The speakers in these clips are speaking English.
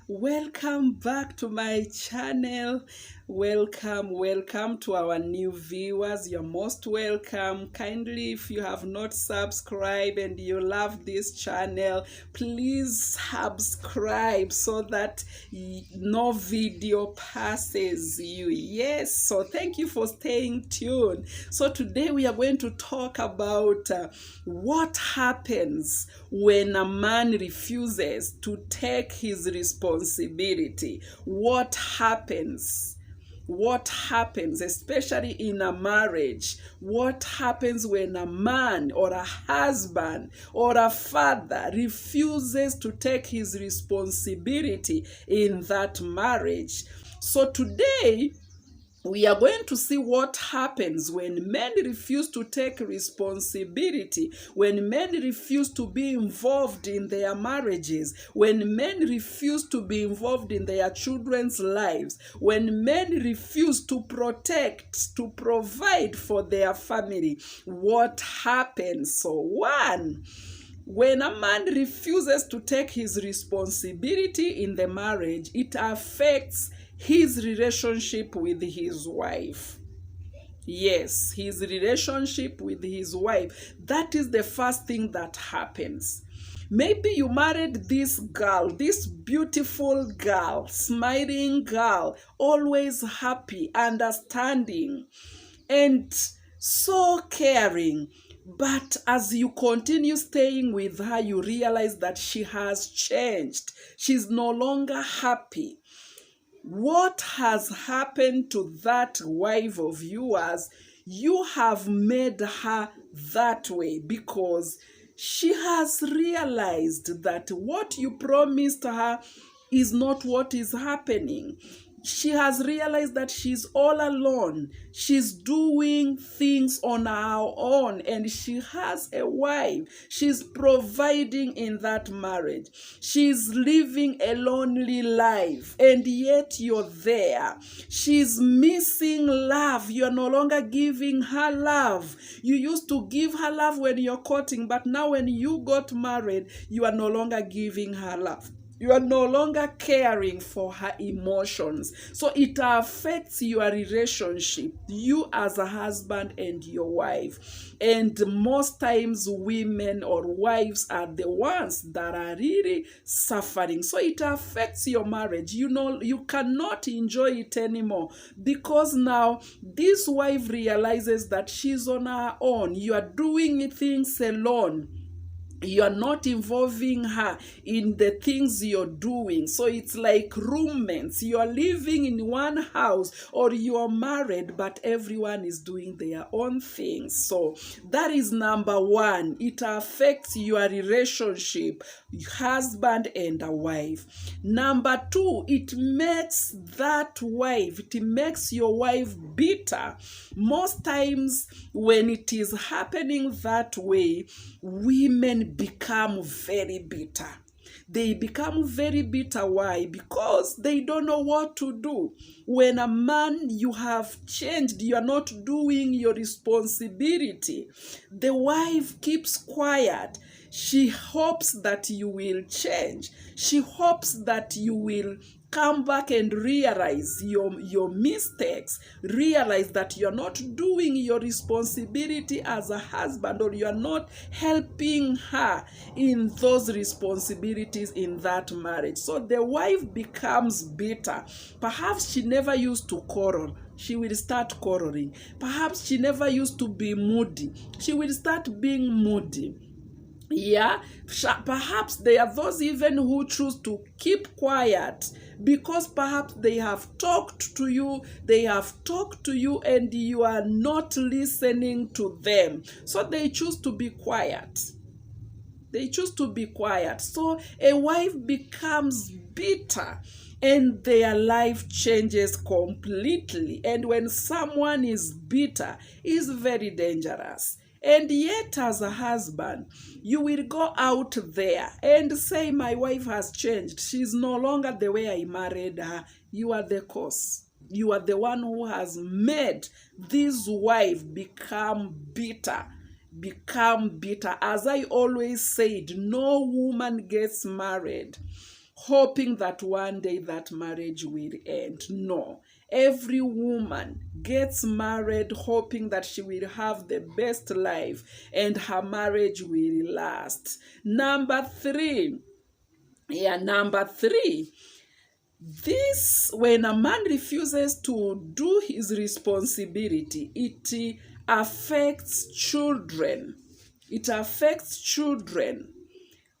Welcome back to my channel. Welcome to our new viewers. You're most welcome. Kindly, if you have not subscribed and you love this channel, please subscribe so that no video passes you. Yes, so thank you for staying tuned. So today we are going to talk about what happens when a man refuses to take his responsibility. What happens, especially in a marriage? What happens when a man or a husband or a father refuses to take his responsibility in that marriage? So today, we are going to see what happens when men refuse to take responsibility, when men refuse to be involved in their marriages, when men refuse to be involved in their children's lives, when men refuse to protect, to provide for their family. What happens? So, one, when a man refuses to take his responsibility in the marriage, it affects his relationship with his wife. Yes, his relationship with his wife. That is the first thing that happens. Maybe you married this girl, this beautiful girl, smiling girl, always happy, understanding, and so caring. But as you continue staying with her, you realize that she has changed. She's no longer happy. What has happened to that wife of yours? You have made her that way because she has realized that what you promised her is not what is happening. She has realized that she's all alone. She's doing things on her own, and she has a wife. She's providing in that marriage. She's living a lonely life, and yet you're there. She's missing love. You're no longer giving her love. You used to give her love when you're courting, but now when you got married, you are no longer giving her love. You are no longer caring for her emotions. So it affects your relationship, you as a husband and your wife. And most times women or wives are the ones that are really suffering. So it affects your marriage. You know, you cannot enjoy it anymore because now this wife realizes that she's on her own. You are doing things alone. You are not involving her in the things you're doing. So it's like roommates. You are living in one house or you are married, but everyone is doing their own things. So that is number one. It affects your relationship, husband and a wife. Number two, it makes your wife bitter. Most times when it is happening that way, women become very bitter. They become very bitter. Why? Because they don't know what to do. When a man, you have changed, you are not doing your responsibility. The wife keeps quiet. She hopes that you will change. She hopes that you will come back and realize your mistakes. Realize that you're not doing your responsibility as a husband, or you're not helping her in those responsibilities in that marriage. So the wife becomes bitter. Perhaps she never used to quarrel. She will start quarreling. Perhaps she never used to be moody. She will start being moody. Yeah, perhaps there are those even who choose to keep quiet because perhaps they have talked to you, and you are not listening to them. So they choose to be quiet. So a wife becomes bitter and their life changes completely. And when someone is bitter, it's very dangerous. And yet, as a husband, you will go out there and say, my wife has changed. She's no longer the way I married her. You are the cause. You are the one who has made this wife become bitter. As I always said, no woman gets married hoping that one day that marriage will end. No. Every woman gets married hoping that she will have the best life and her marriage will last. Number three, this, when a man refuses to do his responsibility, it affects children. It affects children.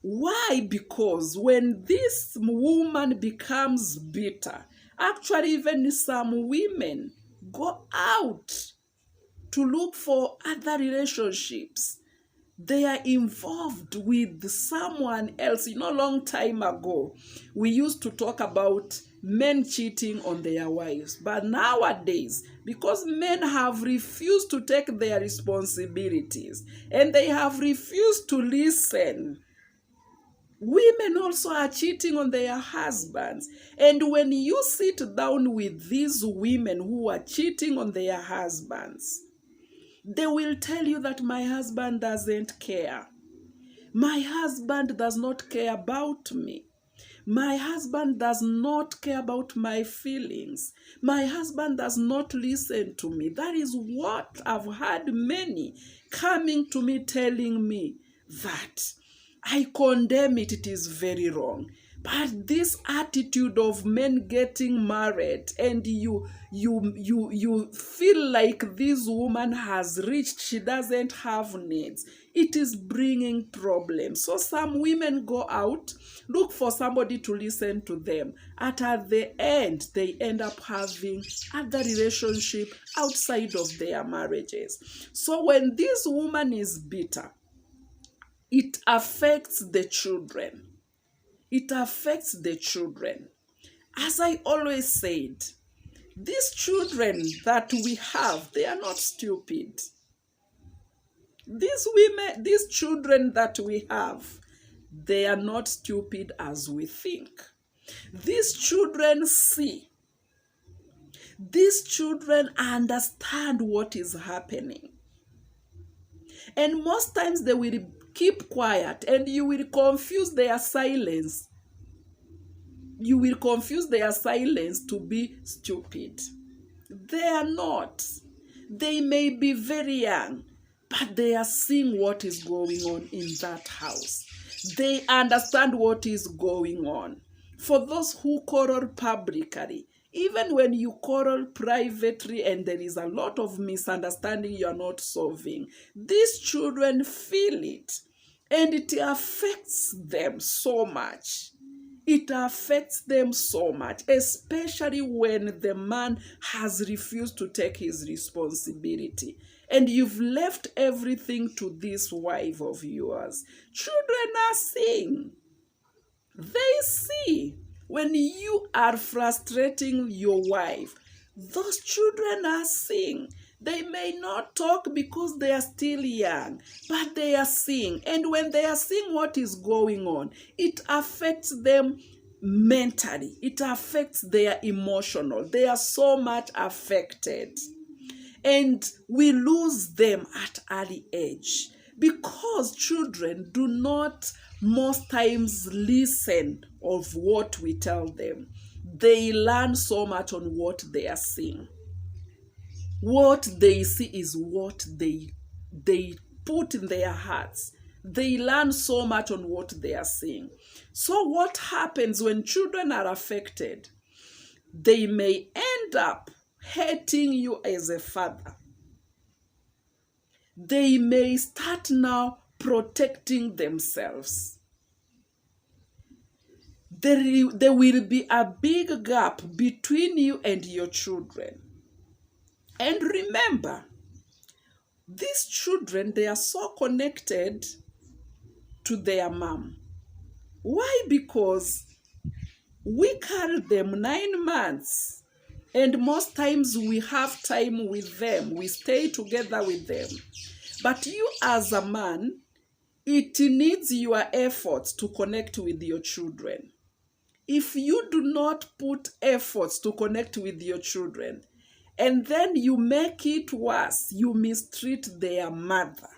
Why? Because when this woman becomes bitter, actually even some women go out to look for other relationships. They are involved with someone else. You know, long time ago, we used to talk about men cheating on their wives. But nowadays, because men have refused to take their responsibilities and they have refused to listen, women also are cheating on their husbands. And when you sit down with these women who are cheating on their husbands, they will tell you that my husband doesn't care. My husband does not care about me. My husband does not care about my feelings. My husband does not listen to me. That is what I've had many coming to me telling me that. I condemn it. It is very wrong. But this attitude of men getting married and you feel like this woman has reached, she doesn't have needs, it is bringing problems. So some women go out, look for somebody to listen to them. At the end, they end up having other relationship outside of their marriages. So when this woman is bitter, it affects the children. It affects the children. As I always said, these children that we have, they are not stupid. These children that we have, they are not stupid as we think. These children see. These children understand what is happening. And most times they will keep quiet and you will confuse their silence. You will confuse their silence to be stupid. They are not. They may be very young, but they are seeing what is going on in that house. They understand what is going on. For those who quarrel publicly, even when you quarrel privately and there is a lot of misunderstanding you are not solving, these children feel it and it affects them so much. It affects them so much, especially when the man has refused to take his responsibility and you've left everything to this wife of yours. Children are seeing. They see. When you are frustrating your wife, those children are seeing. They may not talk because they are still young, but they are seeing. And when they are seeing what is going on, it affects them mentally. It affects their emotional. They are so much affected. And we lose them at early age because children do not most times listen of what we tell them. They learn so much on what they are seeing. What they see is what they put in their hearts. They learn so much on what they are seeing. So what happens when children are affected? They may end up hating you as a father. They may start now protecting themselves. There will be a big gap between you and your children. And remember, these children, they are so connected to their mom. Why? Because we carry them 9 months. And most times we have time with them. We stay together with them. But you as a man, it needs your efforts to connect with your children. If you do not put efforts to connect with your children, and then you make it worse, you mistreat their mother,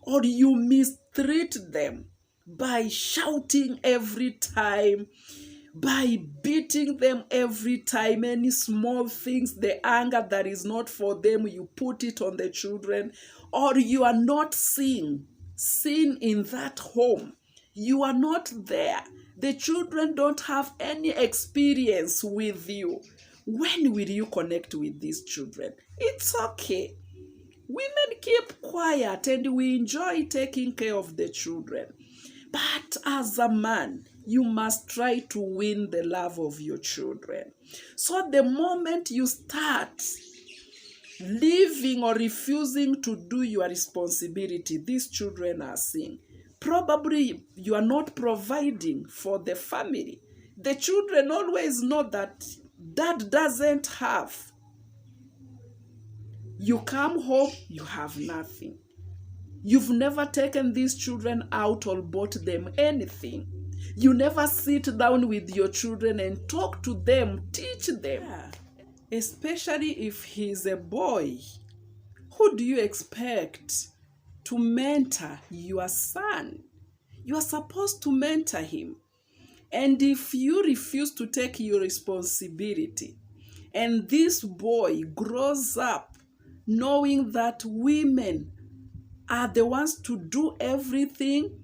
or you mistreat them, by shouting every time, by beating them every time, any small things, the anger that is not for them, you put it on the children, or you are not seen in that home. You are not there. The children don't have any experience with you. When will you connect with these children? It's okay. Women keep quiet and we enjoy taking care of the children. But as a man, you must try to win the love of your children. So the moment you start leaving or refusing to do your responsibility, these children are seeing. Probably you are not providing for the family. The children always know that dad doesn't have. You come home, you have nothing. You've never taken these children out or bought them anything. You never sit down with your children and talk to them, teach them. Especially if he's a boy. Who do you expect to mentor your son? You are supposed to mentor him. And if you refuse to take your responsibility, and this boy grows up knowing that women are the ones to do everything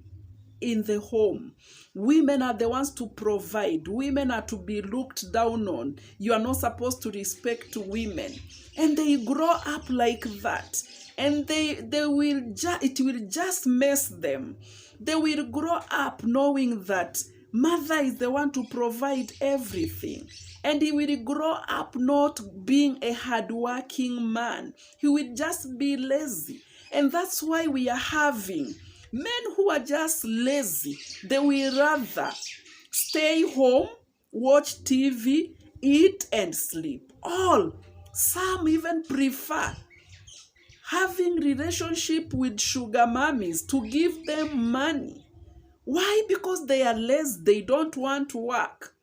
in the home. Women are the ones to provide. Women are to be looked down on. You are not supposed to respect women. And they grow up like that. And it will just mess them. They will grow up knowing that mother is the one to provide everything. And he will grow up not being a hardworking man. He will just be lazy. And that's why we are having men who are just lazy. They will rather stay home, watch TV, eat and sleep. Some even prefer having relationship with sugar mummies to give them money. Why? Because they are lazy. They don't want to work.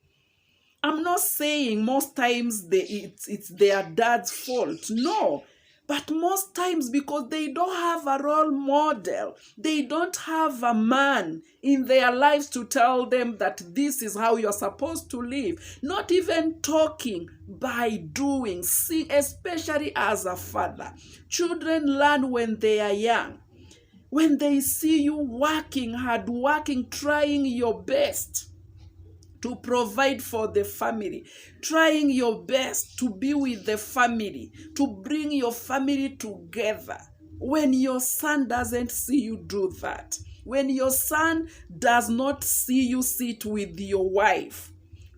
I'm not saying most times it's their dad's fault. No. But most times because they don't have a role model, they don't have a man in their lives to tell them that this is how you're supposed to live. Not even talking, by doing. See, especially as a father, children learn when they are young. When they see you working, hard working, trying your best to provide for the family, trying your best to be with the family, to bring your family together. When your son doesn't see you do that, when your son does not see you sit with your wife,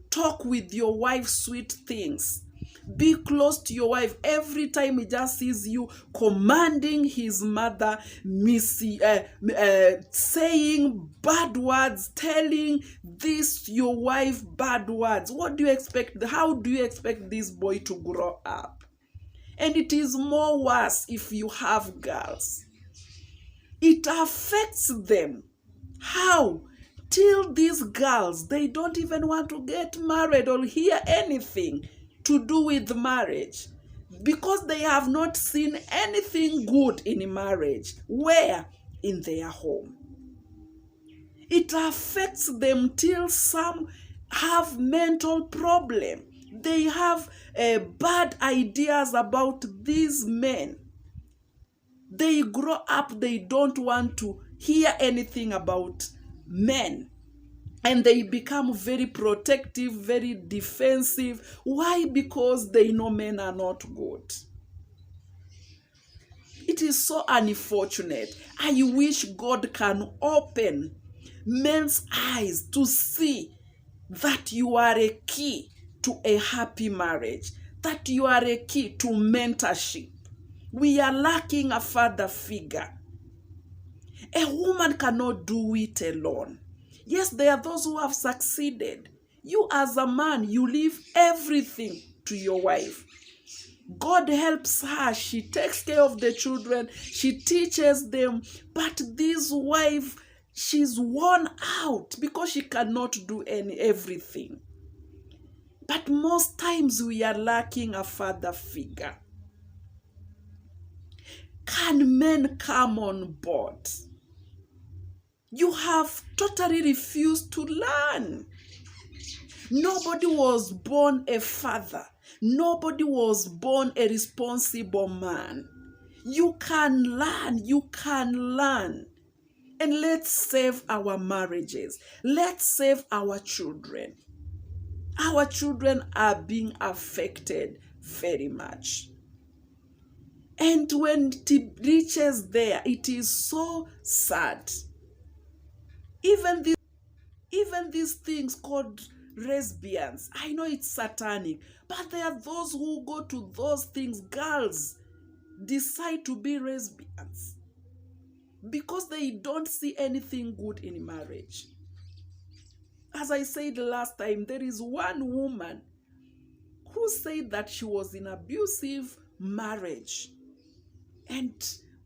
talk with your wife sweet things, be close to your wife. Every time he just sees you commanding his mother, saying bad words, telling your wife bad words, what do you expect? How do you expect this boy to grow up? And it is more worse if you have girls. It affects them. How? Till these girls, they don't even want to get married or hear anything to do with marriage, because they have not seen anything good in marriage. Where? In their home. It affects them till some have mental problem. They have bad ideas about these men. They grow up, they don't want to hear anything about men. And they become very protective, very defensive. Why? Because they know men are not good. It is so unfortunate. I wish God can open men's eyes to see that you are a key to a happy marriage, that you are a key to mentorship. We are lacking a father figure. A woman cannot do it alone. Yes, there are those who have succeeded. You as a man, you leave everything to your wife. God helps her. She takes care of the children. She teaches them. But this wife, she's worn out because she cannot do everything. But most times we are lacking a father figure. Can men come on board? You have totally refused to learn. Nobody was born a father. Nobody was born a responsible man. You can learn. You can learn. And let's save our marriages. Let's save our children. Our children are being affected very much. And when it reaches there, it is so sad. Even these things called lesbians, I know it's satanic, but there are those who go to those things. Girls decide to be lesbians because they don't see anything good in marriage. As I said last time, there is one woman who said that she was in abusive marriage, and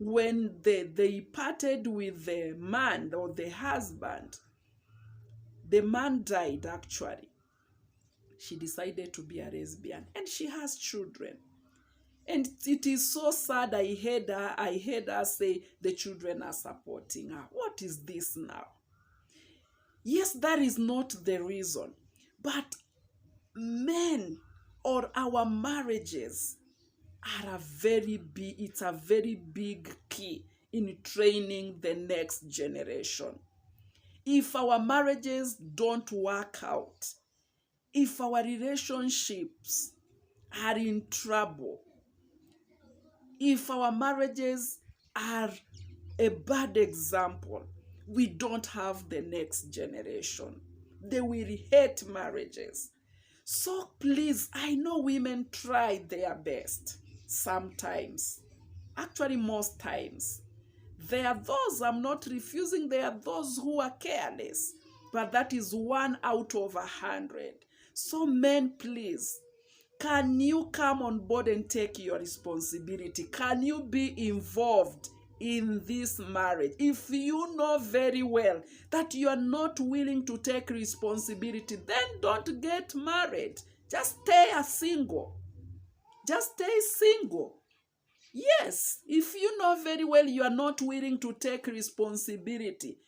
when they parted with the man or the husband, the man died actually. She decided to be a lesbian and she has children. And it is so sad. I heard her say the children are supporting her. What is this now? Yes, that is not the reason. But men or our marriages are it's a very big key in training the next generation. If our marriages don't work out, if our relationships are in trouble, if our marriages are a bad example, we don't have the next generation. They will hate marriages. So please, I know women try their best sometimes, actually most times. There are those, I'm not refusing, there are those who are careless, but that is 1 out of 100. So men, please, can you come on board and take your responsibility? Can you be involved in this marriage? If you know very well that you are not willing to take responsibility, then don't get married. Just stay single. Just stay single. Yes, if you know very well you are not willing to take responsibility,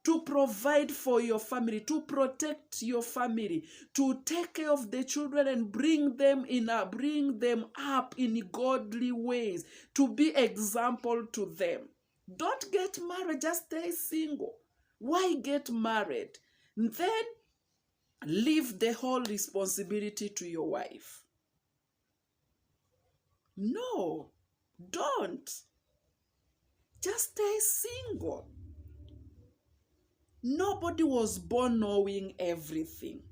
to provide for your family, to protect your family, to take care of the children and bring them up in godly ways, to be example to them. Don't get married, just stay single. Why get married? Then leave the whole responsibility to your wife. No, don't. Just stay single. Nobody was born knowing everything.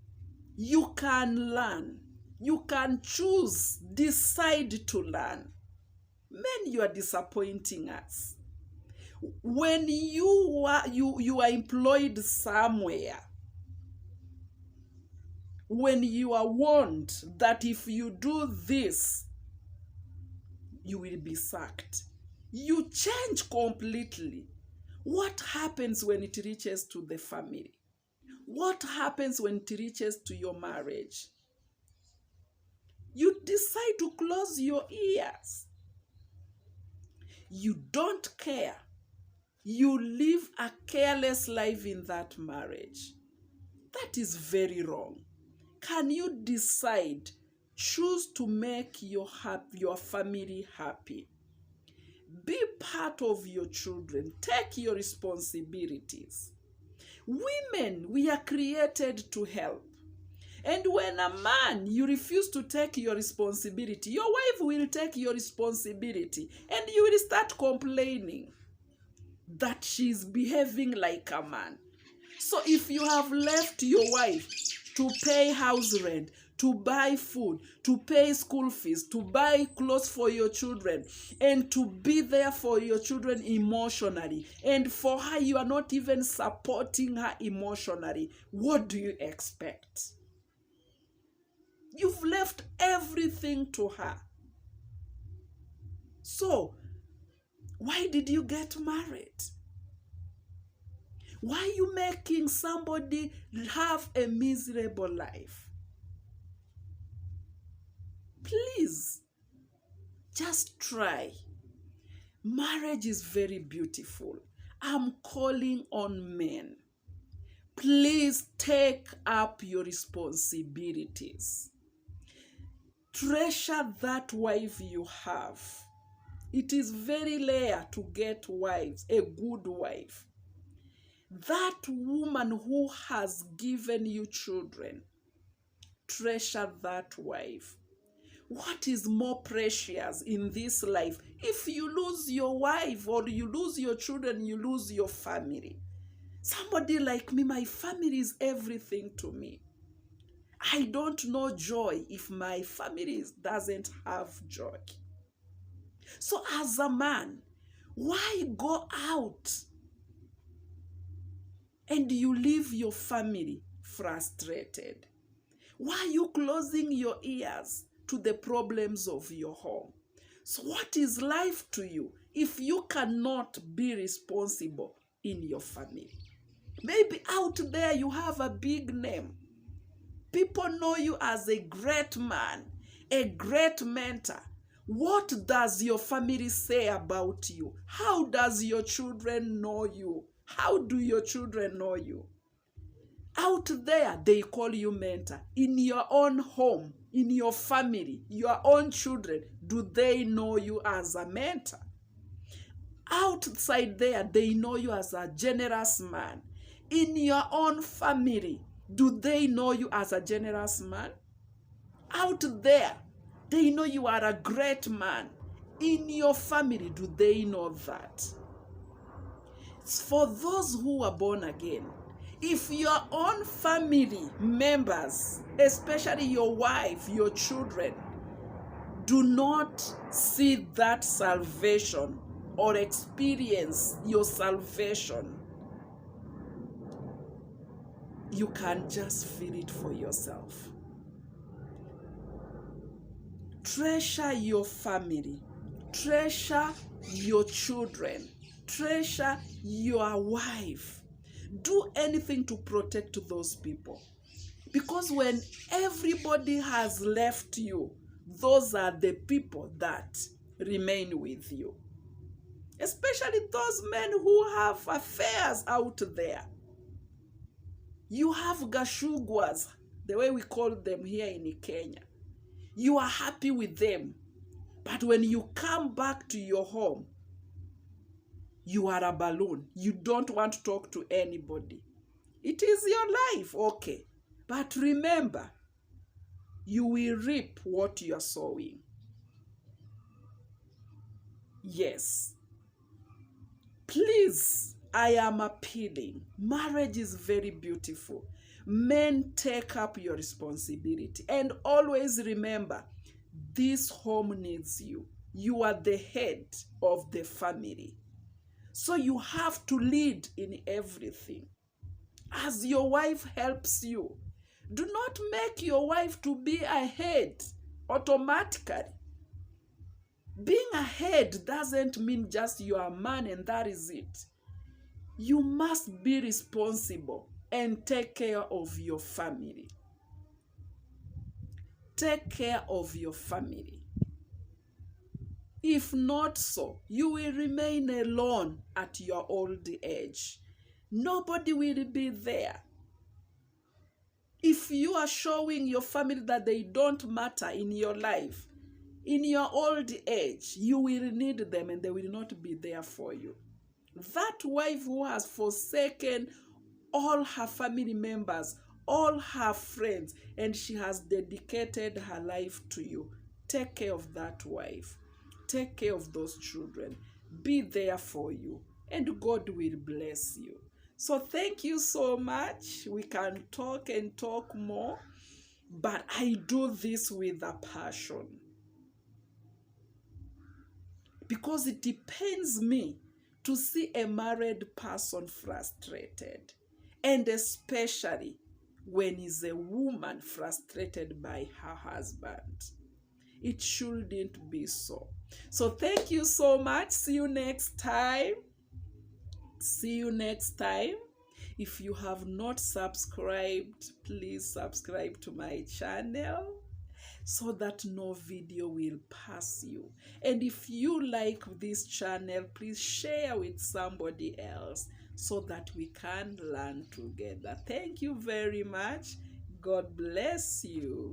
You can learn. You can choose, decide to learn. Men, you are disappointing us. When you are employed somewhere, when you are warned that if you do this, you will be sacked, you change completely. What happens when it reaches to the family? What happens when it reaches to your marriage? You decide to close your ears. You don't care. You live a careless life in that marriage. That is very wrong. Can you decide, choose to make your family happy? Be part of your children. Take your responsibilities. Women, we are created to help. And when a man, you refuse to take your responsibility, your wife will take your responsibility and you will start complaining that she's behaving like a man. So if you have left your wife to pay house rent, to buy food, to pay school fees, to buy clothes for your children, and to be there for your children emotionally, and for her you are not even supporting her emotionally, what do you expect? You've left everything to her. So, why did you get married? Why are you making somebody have a miserable life? Please, just try. Marriage is very beautiful. I'm calling on men. Please take up your responsibilities. Treasure that wife you have. It is very rare to get wives, a good wife. That woman who has given you children, treasure that wife. What is more precious in this life? If you lose your wife or you lose your children, you lose your family. Somebody like me, my family is everything to me. I don't know joy if my family doesn't have joy. So as a man, why go out and you leave your family frustrated? Why are you closing your ears to the problems of your home? So what is life to you if you cannot be responsible in your family? Maybe out there you have a big name. People know you as a great man, a great mentor. What does your family say about you? How does your children know you? How do your children know you? Out there, they call you mentor. In your own home, in your family, your own children, do they know you as a mentor? Outside there, they know you as a generous man. In your own family, do they know you as a generous man? Out there, they know you are a great man. In your family, do they know that? It's for those who are born again. If your own family members, especially your wife, your children, do not see that salvation or experience your salvation, you can just feel it for yourself. Treasure your family. Treasure your children. Treasure your wife. Do anything to protect those people. Because when everybody has left you, those are the people that remain with you. Especially those men who have affairs out there. You have gashugwas, the way we call them here in Kenya. You are happy with them. But when you come back to your home, you are a balloon. You don't want to talk to anybody. It is your life, okay. But remember, you will reap what you are sowing. Yes. Please, I am appealing. Marriage is very beautiful. Men, take up your responsibility. And always remember, this home needs you. You are the head of the family. So you have to lead in everything. As your wife helps you, do not make your wife to be a head automatically. Being a head doesn't mean just you are a man and that is it. You must be responsible and take care of your family. Take care of your family. If not so, you will remain alone at your old age. Nobody will be there. If you are showing your family that they don't matter in your life, in your old age, you will need them and they will not be there for you. That wife who has forsaken all her family members, all her friends, and she has dedicated her life to you, take care of that wife. Take care of those children. Be there for you, and God will bless you. So thank you so much. We can talk and talk more, but I do this with a passion. Because it pains me to see a married person frustrated, and especially when is a woman frustrated by her husband. It shouldn't be so. So thank you so much. See you next time. See you next time. If you have not subscribed, please subscribe to my channel. so that no video will pass you. And if you like this channel, please share with somebody else so that we can learn together. Thank you very much. God bless you.